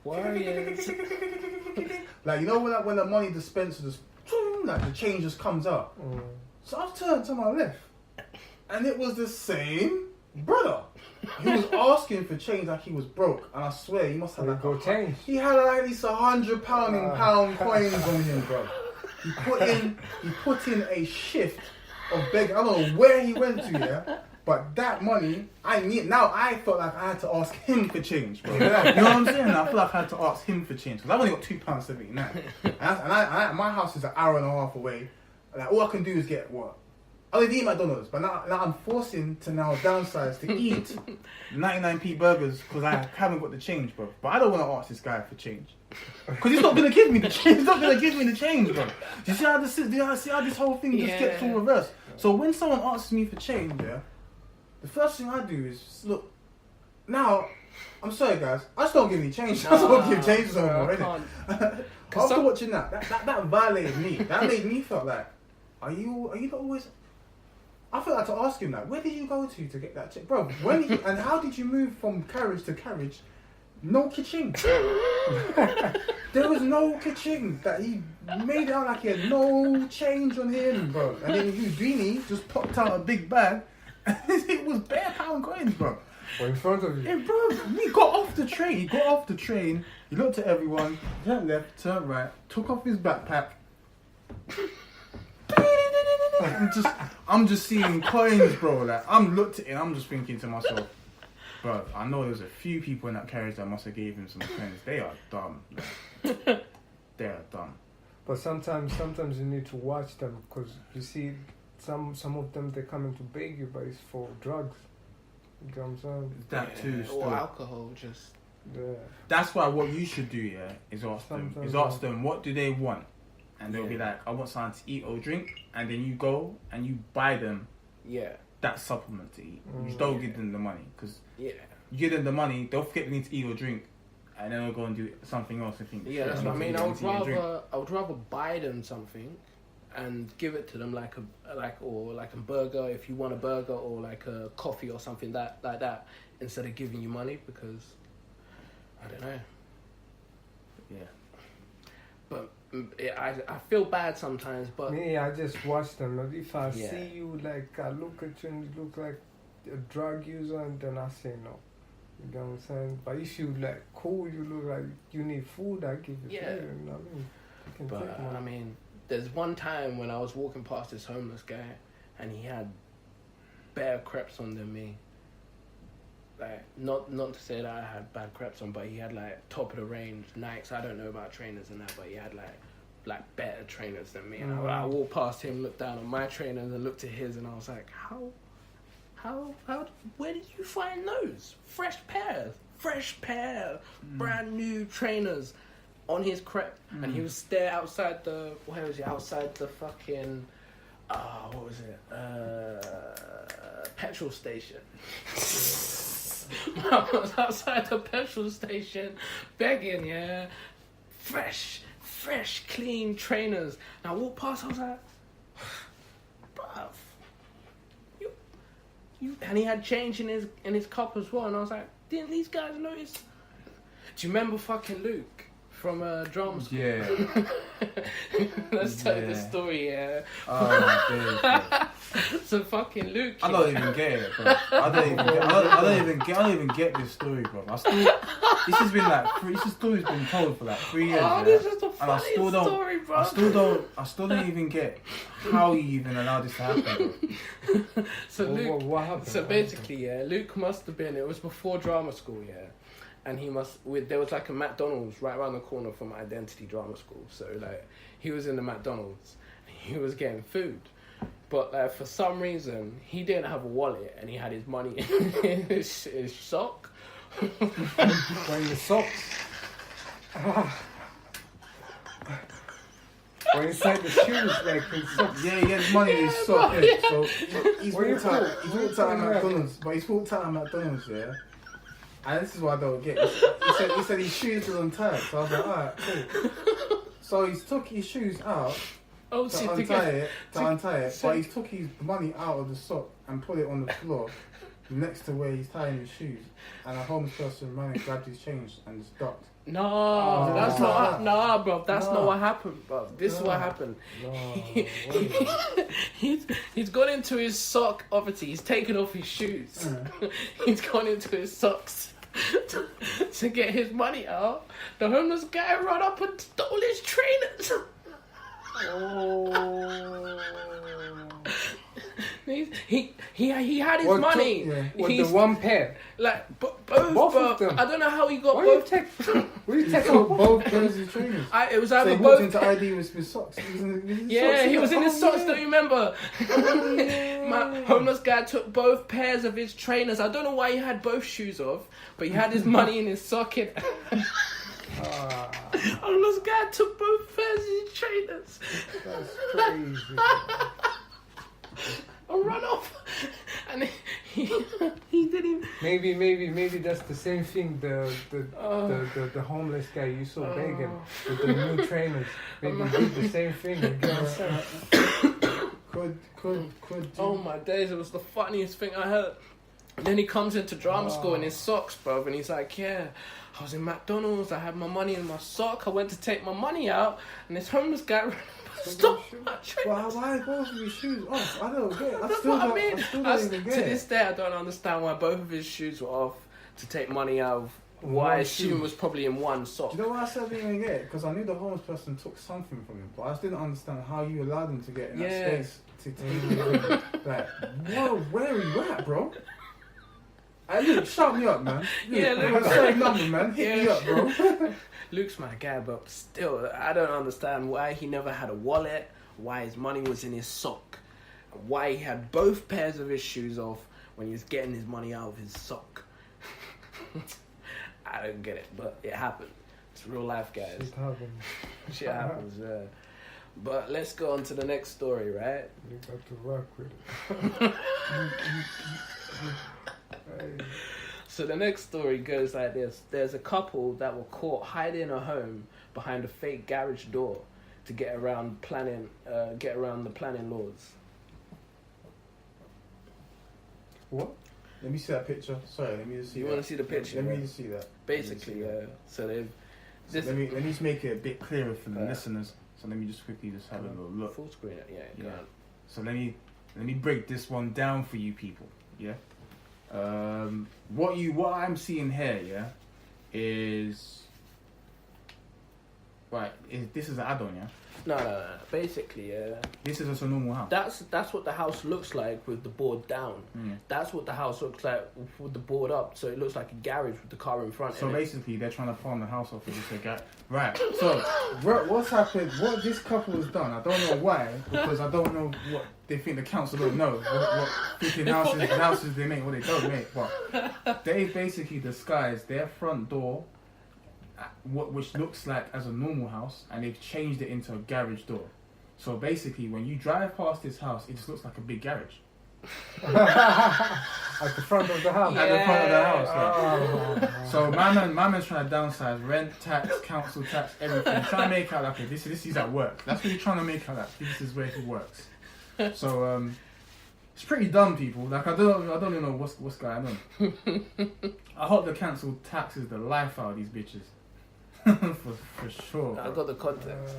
Warriors. Like, you know when the money dispenser just, like the change just comes out. So I've turned to my left, and it was the same brother. He was asking for change like he was broke, and I swear he must have like change. He had like at least £100 in pound coins on him, bro. He put in a shift of begging. I don't know where he went to, yeah. But that money, I felt like I had to ask him for change, bro. You know what I'm saying? I feel like I had to ask him for change because I've only got £2.79, and my house is an hour and a half away. Like, all I can do is get what? I don't eat McDonald's, but now I'm forcing to downsize to eat 99p burgers because I haven't got the change, bro. But I don't want to ask this guy for change because he's not gonna give me the change. He's not gonna give me the change, bro. Do you see how this whole thing just gets all reversed? So when someone asks me for change, yeah, the first thing I do is look. Now, I'm sorry, guys. I just don't give any change. I just don't give change to someone already. After watching that violated me. That made me feel like, are you not always? I feel like to ask him that. Where did you go to get that check, bro? And how did you move from carriage to carriage? No kitchen. There was no kitchen. That he made it out like he had no change on him, bro. And then Houdini just popped out a big bag. And it was bare pound coins, bro. Or in front of you. Yeah, bro. He got off the train. He looked at everyone. Turned left, turned right. Took off his backpack. I'm just seeing coins, bro. Like, I'm looked at it and I'm just thinking to myself, bro, I know there's a few people in that carriage that must have gave him some coins. They are dumb. Like, they are dumb. But sometimes you need to watch them because you see some of them they come in to beg you, but it's for drugs. You know what I'm saying? That too. Or alcohol, just. Yeah. That's why what you should do, yeah, is ask them what do they want. And they'll be like, I want something to eat or drink, and then you go and you buy them that supplement to eat. You don't give them the money, because you give them the money, they'll forget they need to eat or drink, and then they'll go and do something else. And think, that's what I mean. I would rather buy them something and give it to them like a burger if you want a burger, or like a coffee or something like that, instead of giving you money, because I don't know. Yeah. But I feel bad sometimes, but... Me, I just watch them. If I see you, like, I look at you and you look like a drug user, and then I say no. You know what I'm saying? But if you, like, cool, you look like you need food, I give you food. You know what I mean? You can take money. I mean, there's one time when I was walking past this homeless guy, and he had bare crepes on than me. Like, not to say that I had bad crepes on, but he had like top of the range Nikes. I don't know about trainers and that, but he had like better trainers than me. And I walked past him, looked down on my trainers, and looked at his, and I was like, how, where did you find those? Fresh pair, brand new trainers on his crepe. And he was there outside the, where was he? Outside the fucking, what was it? Petrol station. I was outside the petrol station begging, fresh, clean trainers. And I walked past, I was like, bruv, you, and he had change in his cup as well. And I was like, didn't these guys notice? Do you remember fucking Luke from drama school? Yeah. Let's tell the story, So fucking Luke. I don't even get it, bro. I don't even get this story, bro. This story's been told for like 3 years. Oh, this is the funniest story, bro. I still don't even get how you even allowed this to happen, bro. So Luke, what happened? So basically, Luke must have been. It was before drama school, and there was like a McDonald's right around the corner from Identity Drama School. So like he was in the McDonald's, he was getting food. But for some reason, he didn't have a wallet, and he had his money in his sock. Or in the socks. Or inside the shoes, like in socks. Yeah, he had his money in his sock. So he's walked out at McDonald's, but he's walked out at McDonald's, and this is what I don't get. He said his shoes were untied, so I was like, alright, cool. So he took his shoes out. To untie it, but he took his money out of the sock and put it on the floor. next to where he's tying his shoes, and a homeless person ran and grabbed his change and just ducked. No, that's not. Nah, bro. That's not what happened, bro. This is what happened. He's gone into his sock. Obviously, he's taken off his shoes. He's gone into his socks to get his money out. The homeless guy ran up and stole his trainers. Oh. He had his money. What, the one pair? Like both of them. I don't know how he got Why both. You take both pairs of trainers. It was So either he walked both. into ID with socks. He was in his Yeah, socks. he was in his socks. Don't you remember? My homeless guy took both pairs of his trainers. I don't know why he had both shoes off, but he had his money in his socket. Homeless guy took both pairs of his trainers. That's crazy. And run off. And he didn't. Maybe that's the same thing. The homeless guy you saw begging with the new trainers. Maybe he did the same thing and get himself. Could. Oh my days! It was the funniest thing I heard. And then he comes into drama school in his socks, bro, and he's like, "Yeah, I was in McDonald's. I had my money in my sock. I went to take my money out, and this homeless guy stole my trainers." Why both of his shoes off? I don't get it. That's what I mean. To this day, I don't understand why both of his shoes were off to take money out of. Why I assume was probably in one sock. Do you know why I said I didn't even get it? Because I knew the homeless person took something from him, but I just didn't understand how you allowed him to get in that space to take it. Like, whoa, where are you at, bro? Hey, Luke, shut me up, man. Luke, Yeah, Luke. same number, man. Hit me up, bro. Luke's my guy, but still, I don't understand why he never had a wallet, why his money was in his sock, why he had both pairs of his shoes off when he was getting his money out of his sock. I don't get it, but it happened. It's real life, guys. Shit happens. Shit happens, yeah. But let's go on to the next story, right? You got to work with it. So the next story goes like this. There's a couple that were caught hiding a home behind a fake garage door to get around the planning laws. What? Let me see that picture. Sorry, let me just see. You want to see the picture? Let me yeah? just see that. Basically, yeah. So they've. Let me just make it a bit clearer for the listeners. So let me just quickly just have a little look. Full screen it, yeah. Go on. So let me break this one down for you people. Yeah. What I'm seeing here, yeah, is right. This is an add-on, yeah. No. Basically, This is just a normal house. That's what the house looks like with the board down. That's what the house looks like with the board up. So it looks like a garage with the car in front. So basically, they're trying to farm the house off as a garage. Right. So what's happened? What this couple has done? I don't know why, because I don't know what they think the council don't know. What freaking houses they make, what they don't make. But they basically disguised their front door, which looks like as a normal house, and they've changed it into a garage door. So basically, when you drive past this house, it just looks like a big garage. At the front of the house. At the front of the house. Oh. So my man's trying to downsize rent, tax, council tax, everything. Trying to make out like this is at work. That's what he's trying to make out like. This is where he works. So it's pretty dumb, people. Like I don't even know what's going on. I hope the council taxes the life out of these bitches. for sure. Bro. I got the context.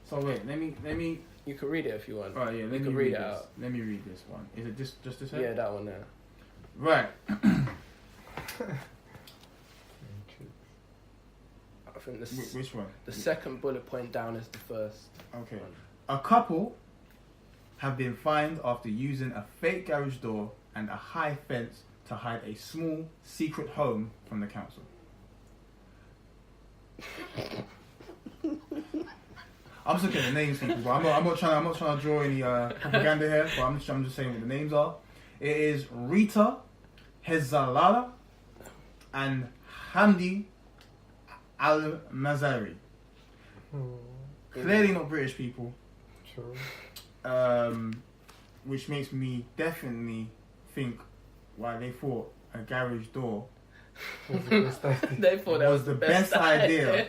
So wait, let me. You can read it if you want. Oh yeah, let me read it out. Let me read this one. Is it just this head? Yeah, that one there. Right. I think Which one? The second bullet point down is the first. Okay. One. A couple have been fined after using a fake garage door and a high fence to hide a small secret home from the council. I'm just looking at the names, people. But I'm not trying to draw any propaganda here. But I'm just saying what the names are. It is Rita Hezalala and Hamdi Al Mazari. Clearly not British people. Sure. Which makes me definitely think why they thought a garage door They thought that was the best idea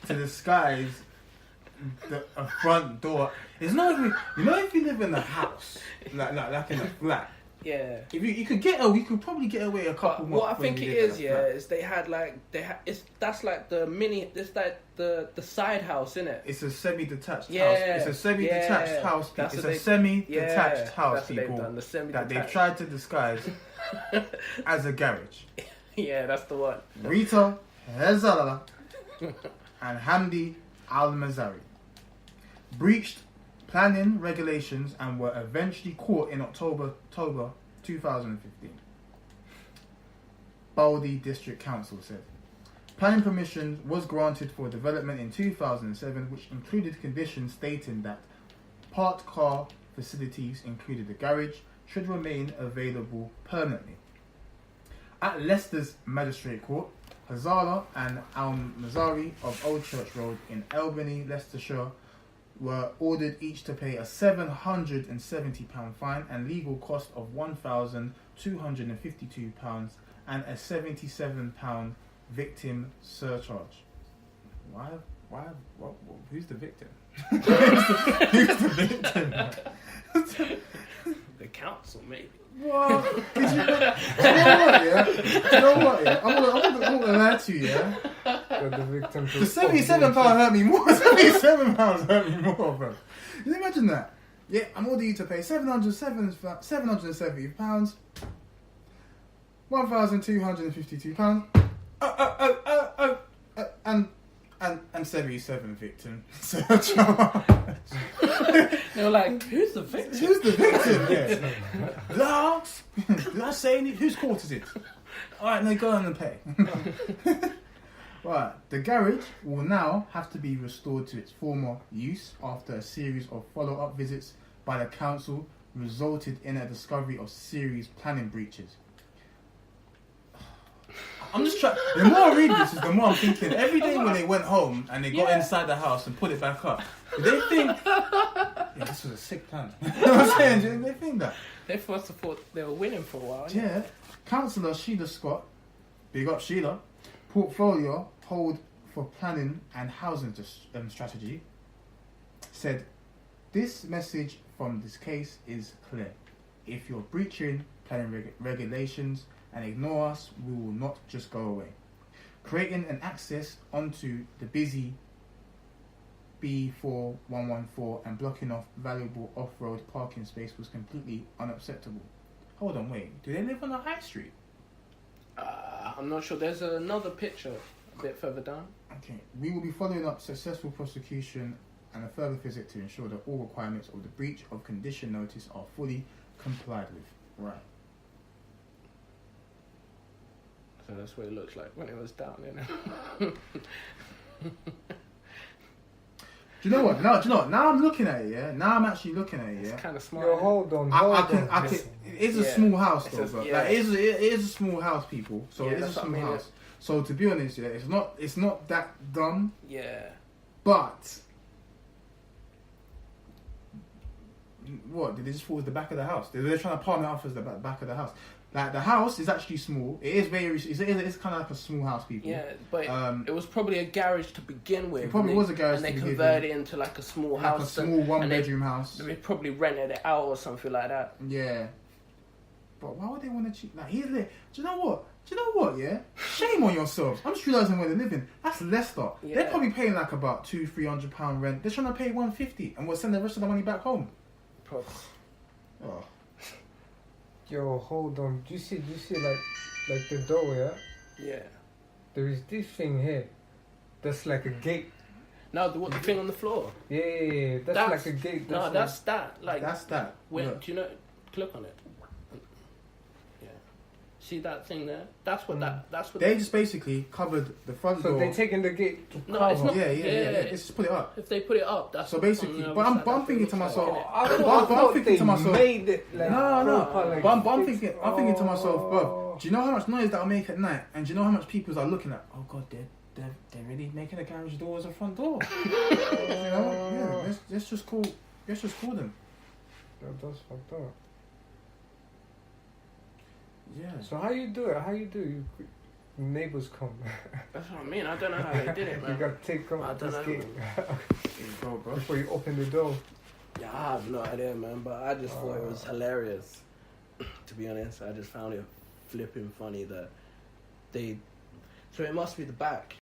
to disguise a front door. It's not even, if you live in a house, like in a flat, Yeah. If you could probably get away a couple more. What I think it is, is that's like the mini. It's like the side house, innit? It's a semi-detached Yeah, house. It's a semi-detached house. That's It's what a semi-detached house, that's what they've people, done, the that semi-detached. they've tried to disguise as a garage. Yeah, that's the one. Rita Hezalala and Hamdi Al-Mazari breached planning regulations and were eventually caught in October 2015. Baldi District Council said. Planning permission was granted for development in 2007, which included conditions stating that parked car facilities, including the garage, should remain available permanently. At Leicester's Magistrate Court, Hazala and Al-Mazari of Old Church Road in Albany, Leicestershire, were ordered each to pay a £770 fine and legal cost of £1,252 and a £77 victim surcharge. What? Who's the victim? Who's the victim? The council, maybe. What? Do you know what? Yeah. I'm gonna lie to you. Yeah. The victim. The £77 hurt me more. £77 hurt me more, bro. Can you imagine that? Yeah, I'm ordering you to pay £770, £1,252, and 77 victim surcharge. They were like, who's the victim? Who's the victim? Yeah. Lars, did I say anything? Whose court is it? Alright, now go on and pay. Right, the garage will now have to be restored to its former use after a series of follow-up visits by the council resulted in a discovery of serious planning breaches. I'm just trying. The more I read this, the more I'm thinking. Every day when they went home and they got inside the house and put it back up, did they think, yeah, this was a sick plan? You know what I'm saying? Did they think that? They must have thought they were winning for a while. Yeah. Councillor Sheila Scott, big up Sheila, portfolio hold for planning and housing strategy, said, this message from this case is clear. If you're breaching planning regulations and ignore us, we will not just go away. Creating an access onto the busy B4114 and blocking off valuable off-road parking space was completely unacceptable. Hold on, wait. Do they live on a high street? I'm not sure. There's another picture a bit further down. Okay. We will be following up successful prosecution and a further visit to ensure that all requirements of the breach of condition notice are fully complied with. Right. So that's what it looks like when it was down, you know. Do you know what? Now I'm looking at it, yeah? Now I'm actually looking at it, yeah? It's kind of smart. Yo, hold on. It's a small house, though, bro. Yeah. Like, it is a small house, people. So Yeah, it is a that's what I small mean, house. So to be honest, yeah, it's not that dumb, Yeah. but what? Did they just fall with the back of the house? They're trying to palm it off as the back of the house. Like, the house is actually small. It is it's kind of like a small house, people. Yeah, but it was probably a garage to begin with. It probably was a garage and to begin with. they converted it into like a small house. Like a small one-bedroom house. They probably rented it out or something like that. Yeah. But why would they want to cheat? Like, he's like, do you know what? Yeah? Shame on yourselves. I'm just realising where they're living. That's Leicester. Yeah. They're probably paying like about £200-300 rent. They're trying to pay £150 and we'll send the rest of the money back home. Probably. Oh. Yo, hold on. Do you see like the door, yeah? Yeah. There is this thing here. That's like a gate. No, the thing on the floor. Yeah. That's like a gate. That's that. Like that's that. When, Look. do you know? Click on it. Yeah. See that thing there? That's what That's what. They just basically covered the front door. So they're taking the gate to No, cover. it's not. Yeah. Let's just put it up. If they put it up, that's So basically, but I'm thinking to myself. I But thought I'm thinking to myself. made it like No. proper, like, But I'm thinking to myself, oh. bro. Do you know how much noise that'll make at night? And do you know how much people are looking at? Oh God, they're really making a garage door as a front door. You know? Yeah. Let's just call them. That's fucked up. Yeah. So how you do it? You neighbors come. That's what I mean. I don't know how they did it, You man. got to take I out don't this know. gate Bro. before you open the door. Yeah, I have no idea, man. But I just thought it was hilarious. to be honest. I just found it flipping funny that they. So it must be the back.